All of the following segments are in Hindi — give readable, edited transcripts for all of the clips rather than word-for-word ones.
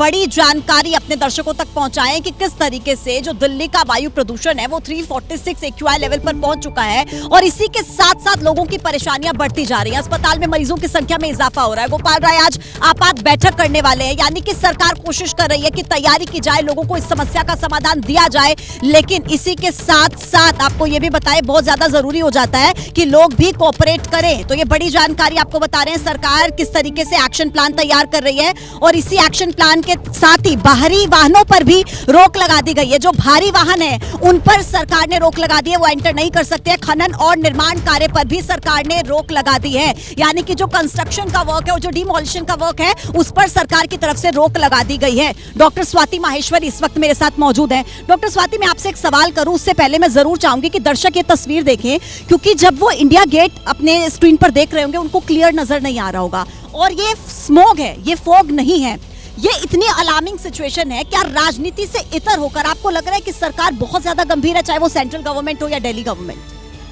बड़ी जानकारी अपने दर्शकों तक पहुंचाएं कि किस तरीके से जो दिल्ली का वायु प्रदूषण है वो 346 एक्यूआई लेवल पर पहुंच चुका है और इसी के साथ साथ लोगों की परेशानियां बढ़ती जा रही हैं। अस्पताल में मरीजों की संख्या में इजाफा हो रहा है। गोपाल राय आज आपात बैठक करने वाले हैं, यानी कि सरकार कोशिश कर रही है कि तैयारी की जाए, लोगों को इस समस्या का समाधान दिया जाए, लेकिन इसी के साथ साथ आपको ये भी बताएं बहुत ज्यादा जरूरी हो जाता है कि लोग भी कोऑपरेट करें। तो ये बड़ी जानकारी आपको बता रहे हैं सरकार किस तरीके से एक्शन प्लान तैयार कर रही है और इसी एक्शन प्लान के साथ ही बाहरी वाहनों पर भी रोक लगा दी गई है। जो भारी वाहन है उन पर सरकार ने रोक लगा दी है, वो एंटर नहीं कर सकते। खनन और निर्माण कार्य पर भी सरकार ने रोक लगा दी है, यानी कि जो कंस्ट्रक्शन का वर्क है और जो डिमोलिशन का वर्क है उस पर सरकार की तरफ से रोक लगा दी गई है। डॉक्टर स्वाति माहेश्वरी इस वक्त मेरे साथ मौजूद है। डॉक्टर स्वाति, मैं आपसे एक सवाल करूं उससे पहले मैं जरूर चाहूंगी कि दर्शक ये तस्वीर देखें, क्योंकि जब वो इंडिया गेट अपने स्क्रीन पर देख रहे होंगे उनको क्लियर नजर नहीं आ रहा होगा और ये स्मोग है, ये फॉग नहीं है। ये इतनी अलार्मिंग सिचुएशन है। क्या राजनीति से इतर होकर आपको लग रहा है कि सरकार बहुत ज्यादा गंभीर है, चाहे वो सेंट्रल गवर्नमेंट हो या दिल्ली गवर्नमेंट?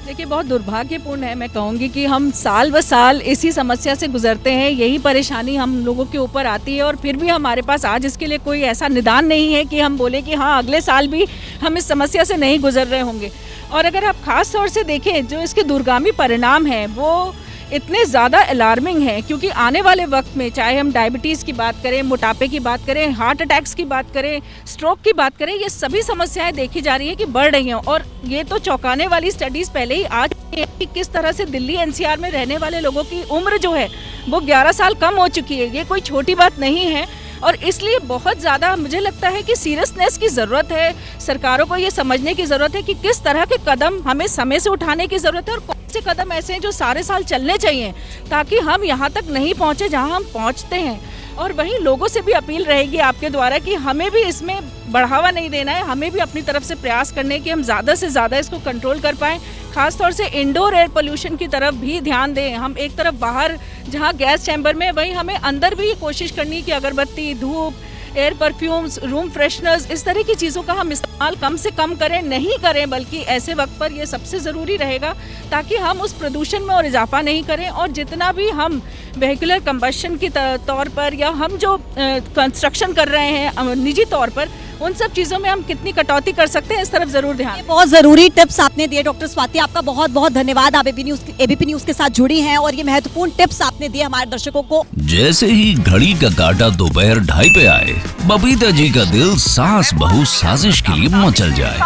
देखिए, बहुत दुर्भाग्यपूर्ण है। मैं कहूँगी कि हम साल ब साल इसी समस्या से गुजरते हैं, यही परेशानी हम लोगों के ऊपर आती है और फिर भी हमारे पास आज इसके लिए कोई ऐसा निदान नहीं है कि हम बोले कि हाँ अगले साल भी हम इस समस्या से नहीं गुजर रहे होंगे। और अगर आप खास तौर से देखें जो इसके दूरगामी परिणाम हैं वो इतने ज़्यादा अलार्मिंग है, क्योंकि आने वाले वक्त में चाहे हम डायबिटीज़ की बात करें, मोटापे की बात करें, हार्ट अटैक्स की बात करें, स्ट्रोक की बात करें, ये सभी समस्याएं देखी जा रही है कि बढ़ रही हैं। और ये तो चौंकाने वाली स्टडीज़ पहले ही आ चुकी है कि किस तरह से दिल्ली एनसीआर में रहने वाले लोगों की उम्र जो है वो 11 साल कम हो चुकी है। ये कोई छोटी बात नहीं है और इसलिए बहुत ज़्यादा मुझे लगता है कि सीरियसनेस की ज़रूरत है। सरकारों को ये समझने की ज़रूरत है कि किस तरह के कदम हमें समय से उठाने की ज़रूरत है और कौन से कदम ऐसे हैं जो सारे साल चलने चाहिए ताकि हम यहाँ तक नहीं पहुँचे जहाँ हम पहुँचते हैं। और वहीं लोगों से भी अपील रहेगी आपके द्वारा कि हमें भी इसमें बढ़ावा नहीं देना है, हमें भी अपनी तरफ से प्रयास करने कि हम ज़्यादा से ज़्यादा इसको कंट्रोल कर पाएँ। खासतौर से इंडोर एयर पोल्यूशन की तरफ भी ध्यान दें। हम एक तरफ बाहर जहाँ गैस चैम्बर में, वहीं हमें अंदर भी कोशिश करनी है कि अगरबत्ती, धूप, एयर परफ्यूम्स, रूम फ्रेशनर्स, इस तरह की चीज़ों का हम इस्तेमाल कम से कम करें, नहीं करें, बल्कि ऐसे वक्त पर ये सबसे ज़रूरी रहेगा ताकि हम उस प्रदूषण में और इजाफा नहीं करें। और जितना भी हम वेहिकुलर कंबशन के तौर पर या हम जो कंस्ट्रक्शन कर रहे हैं निजी तौर पर, उन सब चीज़ों में हम कितनी कटौती कर सकते हैं इस तरफ ज़रूर ध्यान। बहुत ज़रूरी टिप्स आपने दिए डॉक्टर स्वाति, आपका बहुत बहुत धन्यवाद। आप एबीपी न्यूज़ के साथ जुड़ी हैं और ये महत्वपूर्ण टिप्स आपने दिए हमारे दर्शकों को। जैसे ही घड़ी का काटा दोपहर 2:30 पे आए, बबीता जी का दिल सास बहू साजिश के लिए मचल जाए।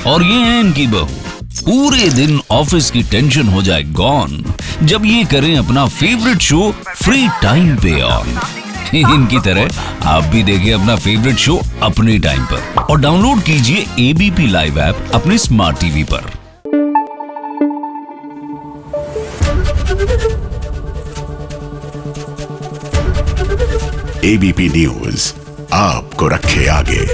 और ये है इनकी बहू, पूरे दिन ऑफिस की टेंशन हो जाए गॉन जब ये करें अपना फेवरेट शो फ्री टाइम पे ऑन। इनकी तरह आप भी देखिए अपना फेवरेट शो अपने टाइम पर और डाउनलोड कीजिए एबीपी लाइव ऐप अपने स्मार्ट टीवी पर। एबीपी न्यूज आपको रखे आगे।